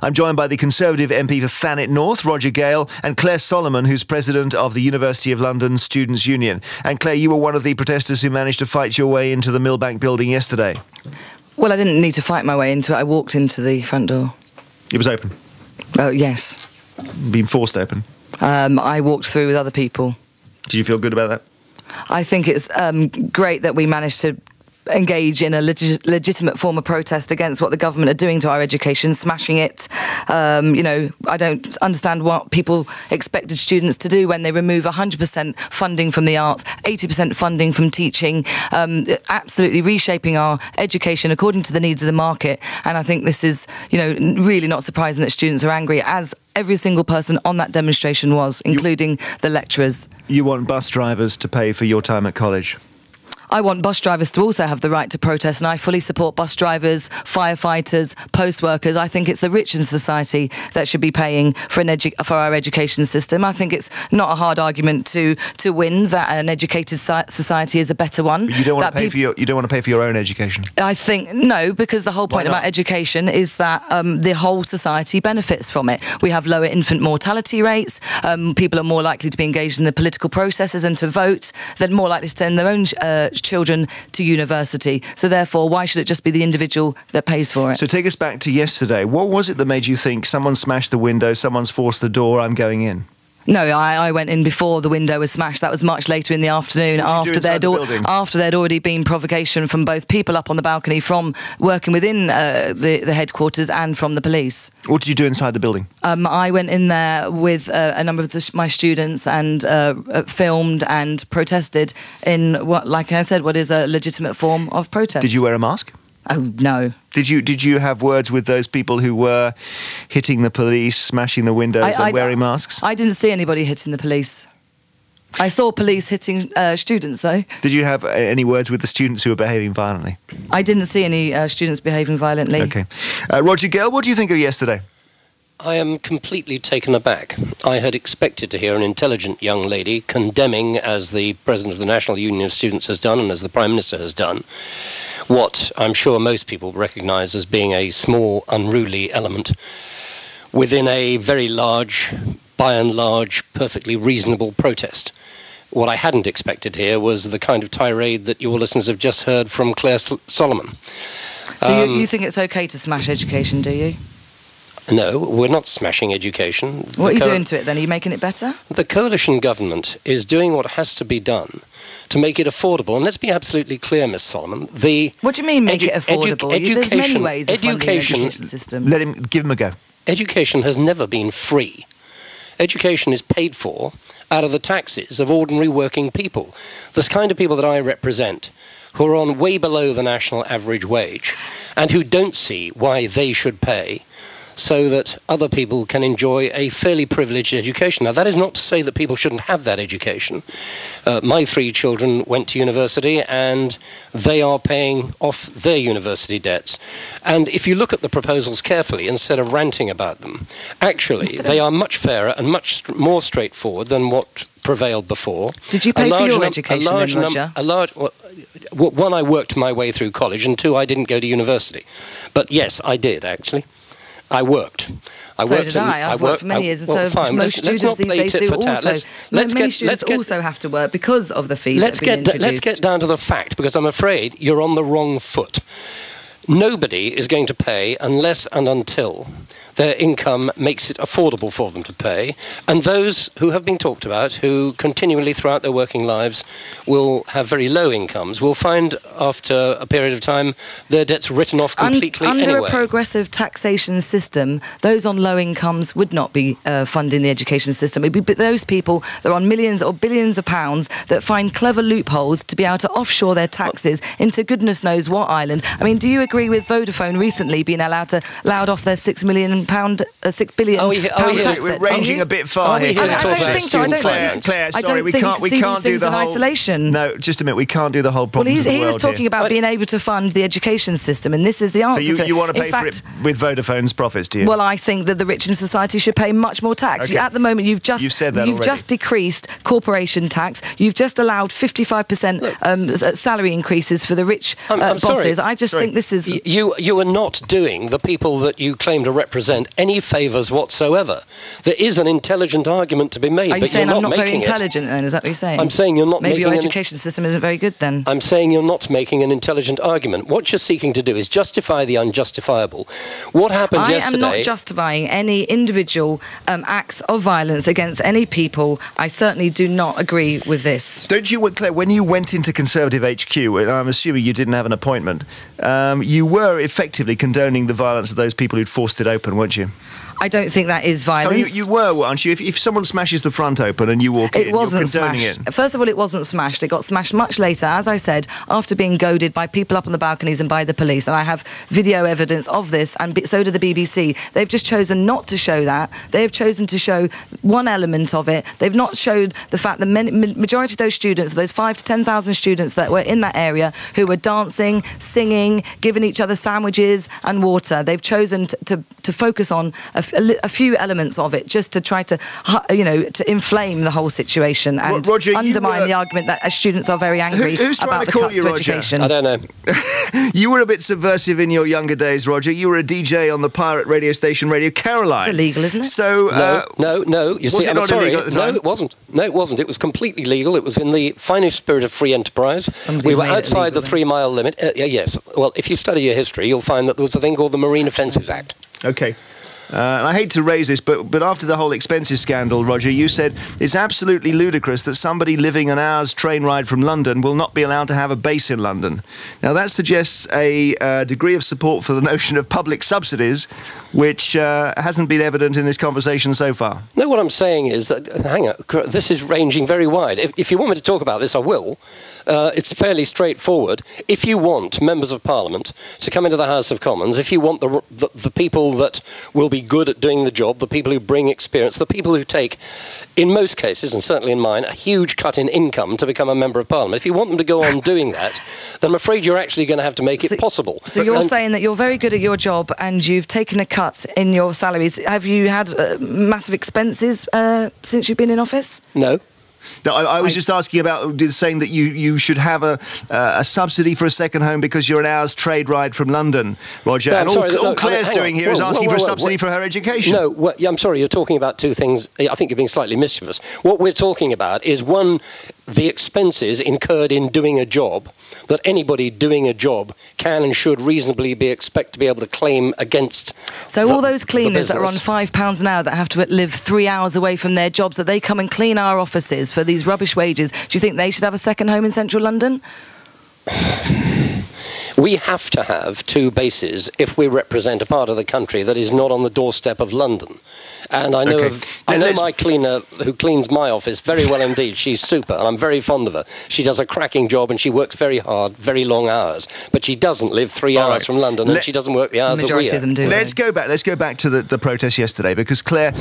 I'm joined by the Conservative MP for Thanet North, Roger Gale, and Clare Solomon, who's president of the University of London Students' Union. And Clare, you were one of the protesters who managed to fight your way into the Millbank building yesterday. Well, I didn't need to fight my way into it. I walked into the front door. It was open? Oh, yes. Been forced open? I walked through with other people. Did you feel good about that? I think it's great that we managed to engage in a legitimate form of protest against what the government are doing to our education, smashing it. You know, I don't understand what people expected students to do when they remove 100% funding from the arts, 80% funding from teaching, absolutely reshaping our education according to the needs of the market. And I think this is, you know, really not surprising that students are angry, as every single person on that demonstration was, including the lecturers. You want bus drivers to pay for your time at college? I want bus drivers to also have the right to protest, and I fully support bus drivers, firefighters, post workers. I think it's the rich in society that should be paying for our education system. I think it's not a hard argument to win that an educated society is a better one. But you don't want to pay you don't want to pay for your own education. I think no, because the whole point about education is that the whole society benefits from it. We have lower infant mortality rates. People are more likely to be engaged in the political processes and to vote. They're more likely to send their own children to university. So therefore, why should it just be the individual that pays for it? So take us back to yesterday. What was it that made you think someone smashed the window, someone's forced the door, I'm going in? No, I went in before the window was smashed. That was much later in the afternoon, after there'd already been provocation from both people up on the balcony, from working within the headquarters, and from the police. What did you do inside the building? I went in there with a number of my students and filmed and protested in what, like I said, what is a legitimate form of protest. Did you wear a mask? Oh, no. Did you have words with those people who were hitting the police, smashing the windows and wearing masks? I didn't see anybody hitting the police. I saw police hitting students, though. Did you have any words with the students who were behaving violently? I didn't see any students behaving violently. OK. Roger Gale, what do you think of yesterday? I am completely taken aback. I had expected to hear an intelligent young lady condemning, as the President of the National Union of Students has done and as the Prime Minister has done, what I'm sure most people recognise as being a small, unruly element within a very large, by and large, perfectly reasonable protest. What I hadn't expected here was the kind of tirade that your listeners have just heard from Clare Solomon. So you think it's OK to smash education, do you? No, we're not smashing education. What are you doing to it then? Are you making it better? The coalition government is doing what has to be done to make it affordable. And let's be absolutely clear, Ms. Solomon. What do you mean, make it affordable? There's many ways of funding the education system. Give him a go. Education has never been free. Education is paid for out of the taxes of ordinary working people. The kind of people that I represent, who are on way below the national average wage, and who don't see why they should pay so that other people can enjoy a fairly privileged education. Now, that is not to say that people shouldn't have that education. My 3 children went to university, and they are paying off their university debts. And if you look at the proposals carefully, instead of ranting about them, actually, they are much fairer and much more straightforward than what prevailed before. Did you pay for your education then, Roger? One, I worked my way through college, and 2, I didn't go to university. But yes, I did, actually. I worked. I've worked for many years, and so most students these days do also. Many students also have to work because of the fees that have been introduced. Let's get down to the fact, because I'm afraid you're on the wrong foot. Nobody is going to pay unless and until their income makes it affordable for them to pay. And those who have been talked about, who continually throughout their working lives will have very low incomes, will find after a period of time their debts written off completely Under a progressive taxation system, those on low incomes would not be funding the education system. It would be those people that are on millions or billions of pounds that find clever loopholes to be able to offshore their taxes into goodness knows what island. I mean, do you agree with Vodafone recently being allowed off their £6 billion pound tax debt? We're ranging a bit far here. I don't think so. Claire, sorry, we can't do the whole isolation. No, just a minute. We can't do the whole problem. Well, he was talking about being able to fund the education system, and this is the answer. So you want to pay for it with Vodafone's profits, do you? Well, I think that the rich in society should pay much more tax. Okay. At the moment, you've just decreased corporation tax. You've just allowed 55% salary increases for the rich bosses. I just think this is you are not doing the people that you claim to represent represent any favours whatsoever. There is an intelligent argument to be made. Are you saying I'm not very intelligent then? Is that what you're saying? I'm saying you're not Maybe making your education system isn't very good then. I'm saying you're not making an intelligent argument. What you're seeking to do is justify the unjustifiable. What happened yesterday... I am not justifying any individual acts of violence against any people. I certainly do not agree with this. Don't you, Claire, when you went into Conservative HQ, and I'm assuming you didn't have an appointment, you were effectively condoning the violence of those people who'd forced it open, weren't you? I don't think that is violence. Oh, you were, aren't you? If someone smashes the front open and you walk in, you're condoning it. First of all, it wasn't smashed. It got smashed much later, as I said, after being goaded by people up on the balconies and by the police. And I have video evidence of this, and so did the BBC. They've just chosen not to show that. They have chosen to show one element of it. They've not showed the fact that majority of those students, those 5,000 to 10,000 students that were in that area who were dancing, singing, giving each other sandwiches and water. They've chosen to focus on a few elements of it, just to try to, to inflame the whole situation and Roger, undermine the argument that students are very angry about the cuts to education. I don't know. You were a bit subversive in your younger days, Roger. You were a DJ on the pirate radio station Radio Caroline. It's illegal, isn't it? So no. You see, I'm sorry. Illegal at the time? No, it wasn't. No, it wasn't. It was completely legal. It was in the finest spirit of free enterprise. We were outside the 3 mile limit. Yes. Well, if you study your history, you'll find that there was a thing called the Marine Offences Act. Okay. And I hate to raise this, but after the whole expenses scandal, Roger, you said it's absolutely ludicrous that somebody living an hour's train ride from London will not be allowed to have a base in London. Now, that suggests a degree of support for the notion of public subsidies, which hasn't been evident in this conversation so far. No, what I'm saying is that, hang on, this is ranging very wide. If you want me to talk about this, I will. It's fairly straightforward. If you want members of Parliament to come into the House of Commons, if you want the people that will be good at doing the job, the people who bring experience, the people who take, in most cases, and certainly in mine, a huge cut in income to become a member of Parliament, if you want them to go on doing that, then I'm afraid you're actually going to have to make it possible. So you're saying that you're very good at your job and you've taken a cut in your salaries. Have you had massive expenses since you've been in office? No. No, I was just asking about saying that you should have a subsidy for a second home because you're an hour's trade ride from London, Roger. No, and all Claire's doing here is asking for a subsidy for her education. No, I'm sorry, you're talking about two things. I think you're being slightly mischievous. What we're talking about is, one, the expenses incurred in doing a job that anybody doing a job can and should reasonably be expected to be able to claim against. So all those cleaners that are on £5 an hour that have to live 3 hours away from their jobs, that they come and clean our offices for these rubbish wages, do you think they should have a second home in central London? We have to have two bases if we represent a part of the country that is not on the doorstep of London. And I know my cleaner who cleans my office very well indeed. She's super, and I'm very fond of her. She does a cracking job, and she works very hard, very long hours. But she doesn't live 3 hours from London, and she doesn't work the hours that we of them do. Let's go back to the protest yesterday, because Claire,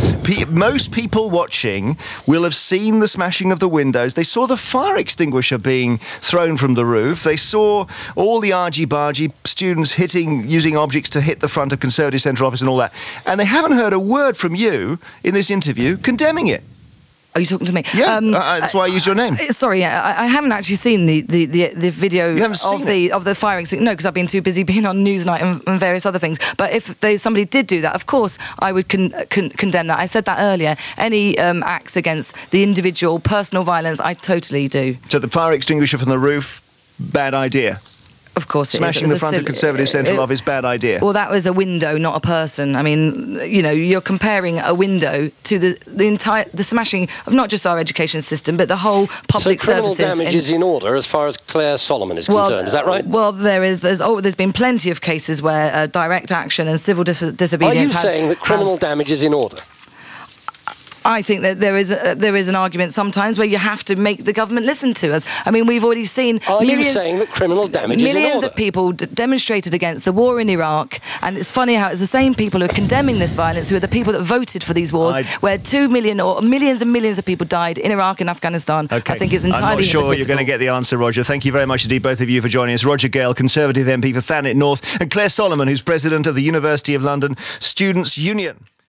most people watching will have seen the smashing of the windows. They saw the fire extinguisher being thrown from the roof. They saw all the argy-bargy students using objects to hit the front of Conservative Central Office and all that. And they haven't heard a word from you in this interview condemning it. Are you talking to me? Yeah, that's why I used your name. Sorry, I haven't actually seen the video of the fire extinguisher. No, because I've been too busy being on Newsnight and various other things. But if somebody did do that, of course, I would condemn that. I said that earlier. Any acts against the individual, personal violence, I totally do. So the fire extinguisher from the roof, bad idea. Of course it Smashing is. the front of Conservative Central Office, bad idea. Well, that was a window, not a person. I mean, you're comparing a window to the smashing of not just our education system, but the whole public services. So criminal damage is in order as far as Clare Solomon is concerned. Is that right? Well, there's been plenty of cases where direct action and civil disobedience. Are you saying that criminal damage is in order? I think that there is an argument sometimes where you have to make the government listen to us. I mean, we've already seen you saying that criminal damage is in order? Millions of people demonstrated against the war in Iraq, and it's funny how it's the same people who are condemning this violence who are the people that voted for these wars, where 2 million or millions and millions of people died in Iraq and Afghanistan. Okay. I think it's entirely I'm not sure you're going to get the answer, Roger. Thank you very much indeed, both of you, for joining us. Roger Gale, Conservative MP for Thanet North, and Clare Solomon, who's President of the University of London Students' Union.